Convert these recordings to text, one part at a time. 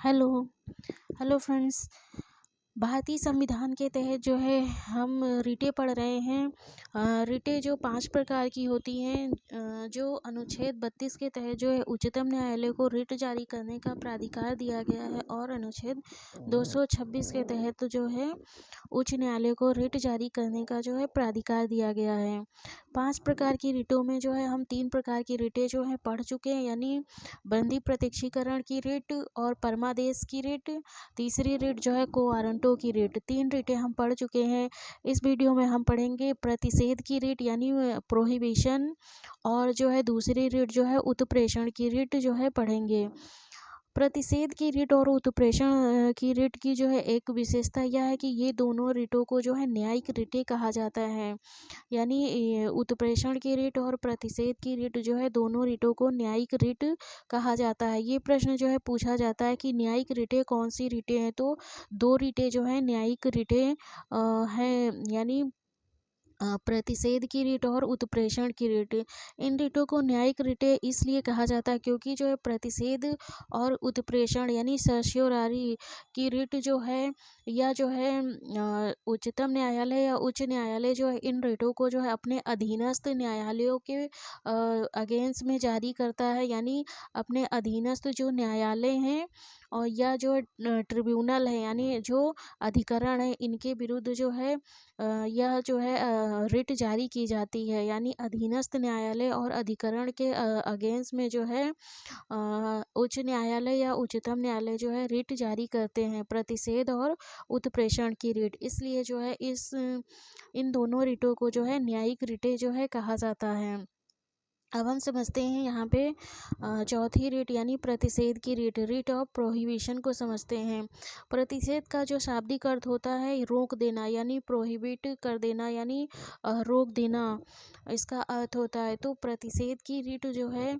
Hello hello friends. भारतीय संविधान के तहत जो है हम रिटें पढ़ रहे हैं। रिटें जो 5 प्रकार की होती हैं। जो अनुच्छेद 32 के तहत जो है उच्चतम न्यायालय को रिट जारी करने का प्राधिकार दिया गया है और अनुच्छेद 226 के तहत जो है उच्च न्यायालय को रिट जारी करने का जो है प्राधिकार दिया गया है। 5 प्रकार की रिटों में जो है हम 3 प्रकार की रिटें जो है पढ़ चुके हैं, यानी बंदी प्रत्यक्षीकरण की रिट और परमादेश की रिट। तीसरी रिट जो है को वारंटों की रिट। 3 रिटें हम पढ़ चुके हैं। इस वीडियो में हम पढ़ेंगे प्रतिषेध की रिट यानी प्रोहिबिशन, और जो है दूसरी रिट जो है उत्प्रेषण की रिट जो है पढ़ेंगे। प्रतिषेध की रिट और उत्प्रेषण की रिट की जो है एक विशेषता यह है कि ये दोनों रिटों को जो है न्यायिक रिटें कहा जाता है। यानी उत्प्रेषण की रिट और प्रतिषेध की रिट जो है दोनों रिटों को न्यायिक रिट कहा जाता है। ये प्रश्न जो है पूछा जाता है कि न्यायिक रिटें कौन सी रिटें हैं, तो 2 रिटें जो है न्यायिक रिटें हैं, यानी प्रतिषेध की रिट और उत्प्रेषण की रिट। इन रिटों को न्यायिक रिटें इसलिए कहा जाता है क्योंकि जो है प्रतिषेध और उत्प्रेषण यानी सर्श्योरारी की रिट जो है या जो है उच्चतम न्यायालय या उच्च न्यायालय जो है इन रिटों को जो है अपने अधीनस्थ न्यायालयों के अगेंस्ट में जारी करता है। यानी अपने अधीनस्थ जो न्यायालय हैं और या जो ट्रिब्यूनल है यानी जो अधिकरण है, इनके विरुद्ध जो है यह जो है रिट जारी की जाती है। यानी अधीनस्थ न्यायालय और अधिकरण के अगेंस्ट में जो है उच्च न्यायालय या उच्चतम न्यायालय जो है रिट जारी करते हैं, प्रतिषेध और उत्प्रेषण की रिट। इसलिए जो है इन दोनों रिटों को जो है न्यायिक रिटें जो है कहा जाता है। अब हम समझते हैं यहाँ पे चौथी रिट यानी प्रतिषेध की रिट, रिट ऑफ प्रोहिबिशन को समझते हैं। प्रतिषेध का जो शाब्दिक अर्थ होता है रोक देना, यानी प्रोहिबिट कर देना, यानी रोक देना इसका अर्थ होता है। तो प्रतिषेध की रिट जो है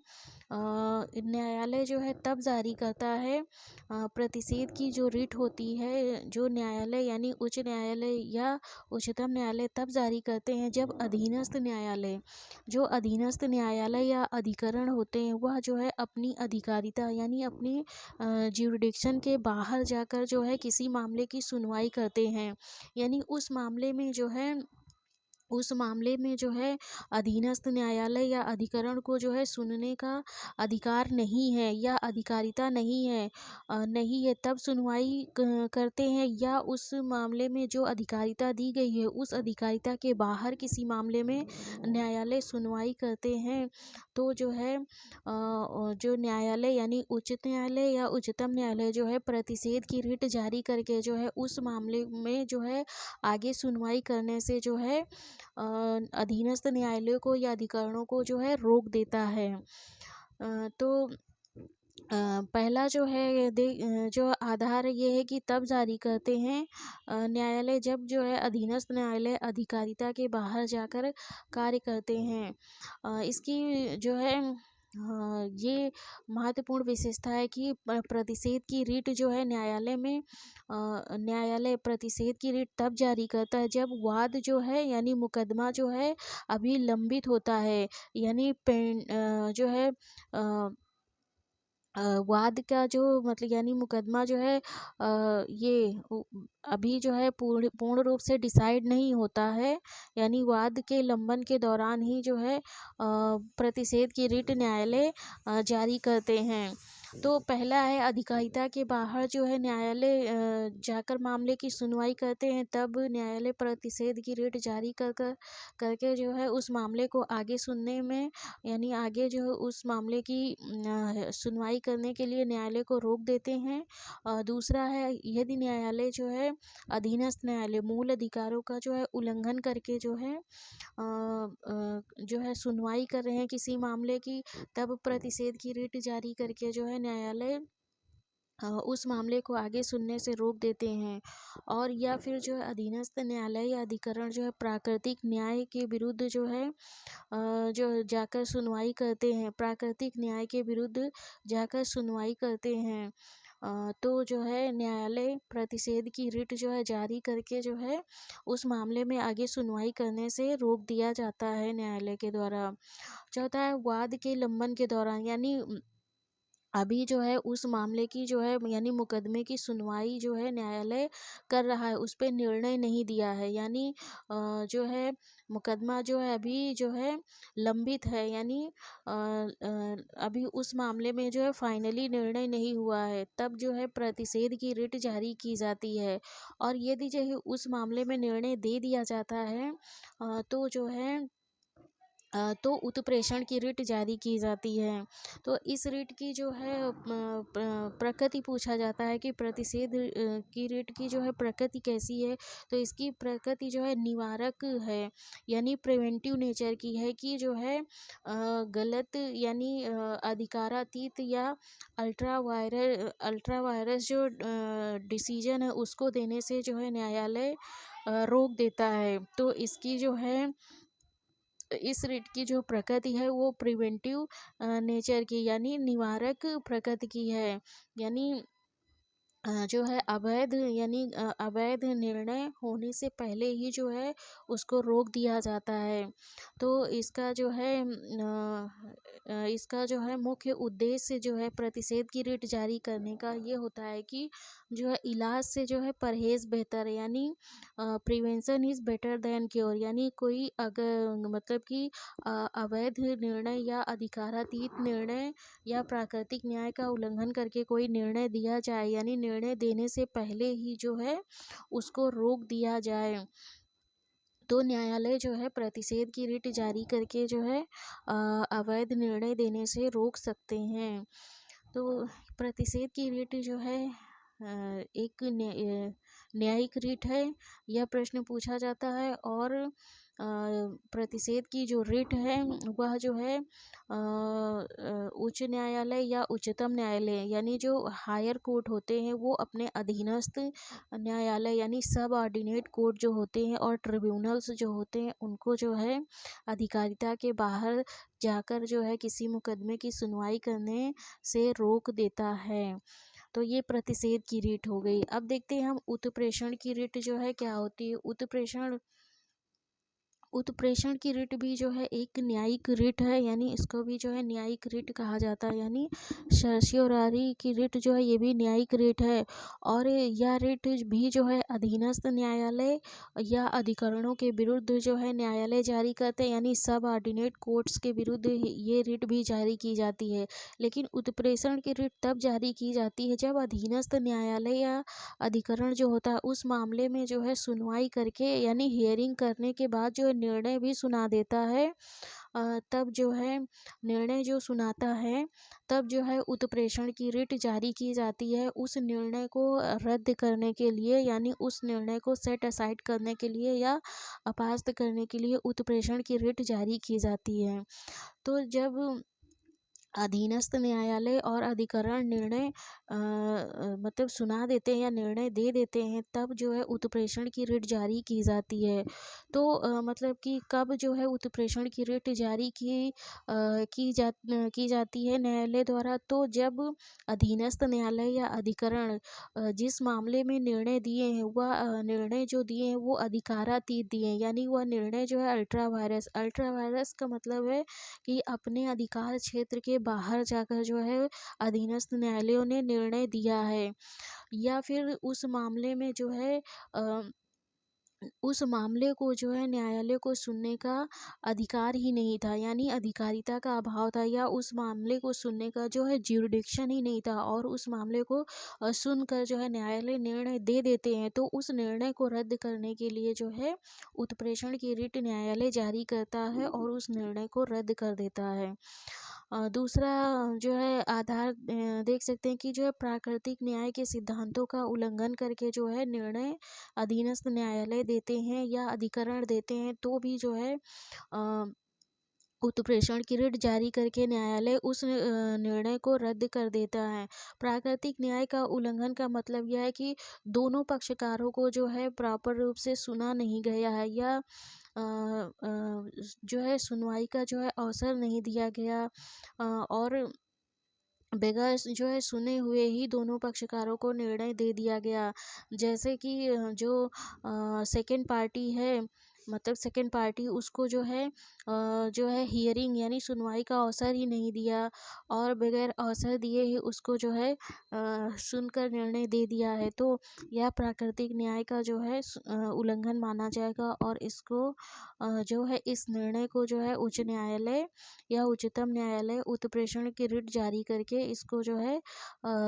न्यायालय जो है तब जारी करता है। प्रतिषेध की जो रिट होती है जो न्यायालय यानी उच्च न्यायालय या उच्चतम न्यायालय तब जारी करते हैं जब अधीनस्थ न्यायालय, जो अधीनस्थ न्यायालय या अधिकरण होते हैं, वह जो है अपनी अधिकारिता यानी अपनी ज्यूरिडिक्शन के बाहर जाकर जो है किसी मामले की सुनवाई करते हैं। यानी उस मामले में जो है अधीनस्थ न्यायालय या अधिकरण को जो है सुनने का अधिकार नहीं है या अधिकारिता नहीं है, तब सुनवाई करते हैं। या उस मामले में जो अधिकारिता दी गई है उस अधिकारिता के बाहर किसी मामले में न्यायालय सुनवाई करते हैं, तो जो है जो न्यायालय यानी उच्च न्यायालय या उच्चतम न्यायालय जो है प्रतिषेध की रिट जारी करके जो है उस मामले में जो है आगे सुनवाई करने से जो है अधीनस्थ न्यायालयों को या अधिकरणों को जो है रोक देता है। तो पहला जो है जो आधार ये है कि तब जारी करते हैं न्यायालय जब जो है अधीनस्थ न्यायालय अधिकारिता के बाहर जाकर कार्य करते हैं। इसकी जो है ये महत्वपूर्ण विशेषता है कि प्रतिषेध की रिट जो है न्यायालय प्रतिषेध की रिट तब जारी करता है जब वाद जो है यानी मुकदमा जो है अभी लंबित होता है। यानी जो है वाद का जो मतलब यानी मुकदमा जो है अभी जो है पूर्ण रूप से डिसाइड नहीं होता है। यानी वाद के लंबन के दौरान ही जो है प्रतिषेध की रिट न्यायालय जारी करते हैं। तो पहला है अधिकारिता के बाहर जो है न्यायालय जाकर मामले की सुनवाई करते हैं, तब न्यायालय प्रतिषेध की रिट जारी करके जो है उस मामले को आगे सुनने में यानी आगे जो है उस मामले की सुनवाई करने के लिए न्यायालय को रोक देते हैं। दूसरा है यदि न्यायालय जो है अधीनस्थ न्यायालय मूल अधिकारों का जो है उल्लंघन करके जो है सुनवाई कर रहे हैं किसी मामले की, तब प्रतिषेध की रिट जारी करके जो है न्यायालय उस मामले को आगे सुनने से रोक देते हैं। और या फिर जो है अधीनस्थ न्यायालय या अधिकरण जो है प्राकृतिक न्याय के विरुद्ध जो है जो जाकर सुनवाई करते हैं, प्राकृतिक न्याय के विरुद्ध जाकर सुनवाई करते हैं, तो जो है न्यायालय प्रतिषेध की रिट जो है जारी करके जो है उस मामले में आगे सुनवाई करने से रोक दिया जाता है न्यायालय के द्वारा। चौथा है वाद के लंबन के दौरान, यानी अभी जो है उस मामले की जो है यानी मुकदमे की सुनवाई जो है न्यायालय कर रहा है, उस पे निर्णय नहीं दिया है। यानी जो है मुकदमा जो है अभी जो है लंबित है, यानी अभी उस मामले में जो है फाइनली निर्णय नहीं हुआ है। तब जो है प्रतिषेध की रिट जारी की जाती है, और यदि जो है उस मामले में निर्णय दे दिया जाता है तो जो है तो उत्प्रेषण की रिट जारी की जाती है। तो इस रिट की जो है प्रकृति पूछा जाता है कि प्रतिषेध की रिट की जो है प्रकृति कैसी है। तो इसकी प्रकृति जो है निवारक है, यानी प्रिवेंटिव नेचर की है, कि जो है गलत यानी अधिकारातीत या अल्ट्रा वायरस जो डिसीजन है उसको देने से जो है न्यायालय रोक देता है। तो इसकी जो है इस रिट की जो प्रकृति है वो प्रिवेंटिव नेचर की यानी निवारक प्रकृति की है। यानी जो है अवैध निर्णय होने से पहले ही जो है उसको रोक दिया जाता है। तो इसका जो है मुख्य उद्देश्य जो है प्रतिषेध की रिट जारी करने का ये होता है कि जो है इलाज से जो है परहेज बेहतर है, यानी prevention is better than cure. यानी कोई अगर मतलब कि अवैध निर्णय या अधिकारातीत निर्णय या प्राकृतिक न्याय का उल्लंघन करके कोई निर्णय दिया जाए, यानी निर्णय देने से पहले ही जो है उसको रोक दिया जाए, तो न्यायालय जो है प्रतिषेध की रिट जारी करके जो है अवैध निर्णय देने से रोक सकते हैं। तो प्रतिषेध की रिट जो है एक न्यायिक रिट है, यह प्रश्न पूछा जाता है। और प्रतिषेध की जो रिट है वह जो है उच्च न्यायालय या उच्चतम न्यायालय यानी जो हायर कोर्ट होते हैं वो अपने अधीनस्थ न्यायालय यानी सब ऑर्डिनेट कोर्ट जो होते हैं और ट्रिब्यूनल्स जो होते हैं उनको जो है अधिकारिता के बाहर जाकर जो है किसी मुकदमे की सुनवाई करने से रोक देता है। तो ये प्रतिषेध की रिट हो गई। अब देखते हैं हम उत्प्रेषण की रिट जो है क्या होती है। उत्प्रेषण की रिट भी जो है एक न्यायिक रिट है, यानी इसको भी जो है न्यायिक रिट कहा जाता है। यानी सर्शियोरारी की रिट जो है ये भी न्यायिक रिट है, और यह रिट भी जो है अधीनस्थ न्यायालय या अधिकरणों के विरुद्ध जो है न्यायालय जारी करते हैं, यानी सब ऑर्डिनेट कोर्ट्स के विरुद्ध ये रिट भी जारी की जाती है। लेकिन उत्प्रेषण की रिट तब जारी की जाती है जब अधीनस्थ न्यायालय या अधिकरण जो होता है उस मामले में जो है सुनवाई करके यानी हियरिंग करने के बाद जो है निर्णय भी सुना देता है। तब जो है निर्णय जो सुनाता है तब जो है उत्प्रेषण की रिट जारी की जाती है उस निर्णय को रद्द करने के लिए, यानी उस निर्णय को सेट असाइड करने के लिए या अपास्त करने के लिए उत्प्रेषण की रिट जारी की जाती है। तो जब अधीनस्थ न्यायालय और अधिकरण निर्णय मतलब सुना देते हैं या निर्णय दे देते हैं तब जो है उत्प्रेषण की रिट जारी की जाती है। तो मतलब कि कब जो है उत्प्रेषण की रिट जारी की जाती है न्यायालय द्वारा, तो जब अधीनस्थ न्यायालय या अधिकरण जिस मामले में निर्णय दिए हैं वह निर्णय जो दिए हैं वो अधिकारातीत दिए हैं, यानी वह निर्णय जो है अल्ट्रा वायरस का मतलब है कि अपने अधिकार क्षेत्र के बाहर जाकर जो है अधीनस्थ न्यायालयों ने निर्णय दिया है, या फिर उस मामले को जो है न्यायालय को सुनने का अधिकार ही नहीं था, यानी अधिकारिता का अभाव था, या उस मामले को सुनने का जो है ज्यूरिडिक्शन ही नहीं था, और उस मामले को सुनकर जो है न्यायालय निर्णय दे देते हैं, तो उस निर्णय को रद्द करने के लिए जो है उत्प्रेषण की रिट न्यायालय जारी करता है और उस निर्णय को रद्द कर देता है। दूसरा जो है आधार देख सकते हैं कि जो है प्राकृतिक न्याय के सिद्धांतों का उल्लंघन करके जो है निर्णय अधीनस्थ न्यायालय देते हैं या अधिकरण देते हैं तो भी जो है उत्प्रेषण की रिट जारी करके न्यायालय उस निर्णय को रद्द कर देता है। प्राकृतिक न्याय का उल्लंघन का मतलब यह है कि दोनों पक्षकारों को जो है प्रॉपर रूप से सुना नहीं गया है, या जो है सुनवाई का जो है अवसर नहीं दिया गया, और बगैर जो है सुने हुए ही दोनों पक्षकारों को निर्णय दे दिया गया। जैसे कि जो सेकंड पार्टी है मतलब सेकंड पार्टी उसको जो है हियरिंग यानी सुनवाई का अवसर ही नहीं दिया और बगैर अवसर दिए ही उसको सुनकर निर्णय दे दिया है, तो यह प्राकृतिक न्याय का उल्लंघन माना जाएगा और इसको इस निर्णय को उच्च न्यायालय या उच्चतम न्यायालय उत्प्रेषण की रिट जारी करके इसको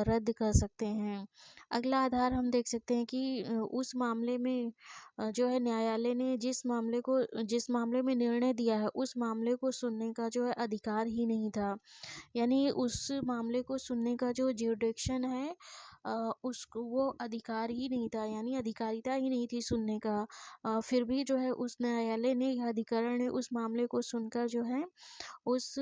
रद्द कर सकते हैं। अगला आधार हम देख सकते हैं कि उस मामले में न्यायालय ने जिस मामले में निर्णय दिया है उस मामले को सुनने का अधिकार ही नहीं था, यानी उस मामले को सुनने का जो ज्यूरिडिक्शन है उसको वो अधिकार ही नहीं था, यानी अधिकारिता ही नहीं थी सुनने का। फिर भी उस न्यायालय ने या अधिकरण ने उस मामले को सुनकर उस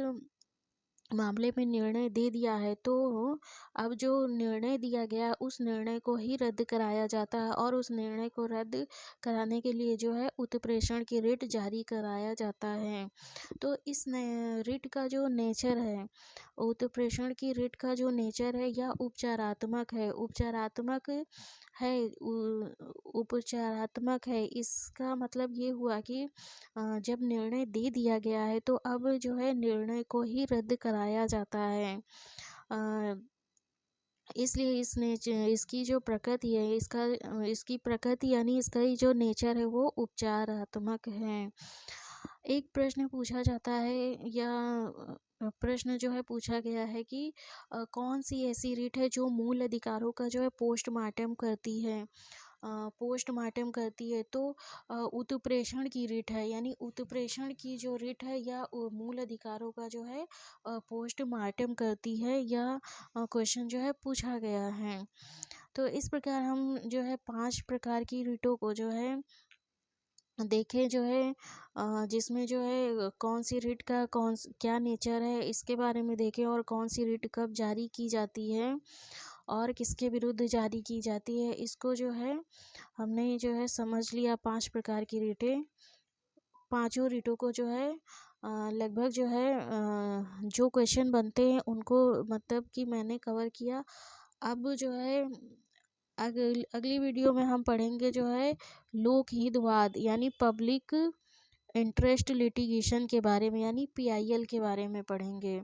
मामले में निर्णय दे दिया है, तो अब जो निर्णय दिया गया उस निर्णय को ही रद्द कराया जाता है और उस निर्णय को रद्द कराने के लिए उत्प्रेषण की रिट जारी कराया जाता है। तो इस रिट का जो नेचर है, उत्प्रेषण की रिट का जो नेचर है यह उपचारात्मक है। इसका मतलब ये हुआ कि जब निर्णय दे दिया गया है तो अब निर्णय को ही रद्द कराया जाता है। इसलिए इसकी जो प्रकृति है इसकी प्रकृति यानी इसका ही जो नेचर है वो उपचारात्मक है। एक प्रश्न पूछा जाता है या प्रश्न पूछा गया है कि कौन सी ऐसी रीट है जो मूल अधिकारों का पोस्टमार्टम करती है। तो उत्प्रेषण की रिट है, यानी उत्प्रेषण की जो रिट है या मूल अधिकारों का पोस्टमार्टम करती है, यह क्वेश्चन पूछा गया है। तो इस प्रकार हम 5 प्रकार की रिटों को देखें जिसमें कौन सी रिट का क्या नेचर है इसके बारे में देखें और कौन सी रिट कब जारी की जाती है और किसके विरुद्ध जारी की जाती है। इसको हमने समझ लिया 5 प्रकार की रिटें। पांचों रिटों को लगभग जो क्वेश्चन बनते हैं उनको मतलब कि मैंने कवर किया। अब अगली वीडियो में हम पढ़ेंगे लोकहितवाद यानी पब्लिक इंटरेस्ट लिटिगेशन के बारे में, यानी PIL के बारे में पढ़ेंगे।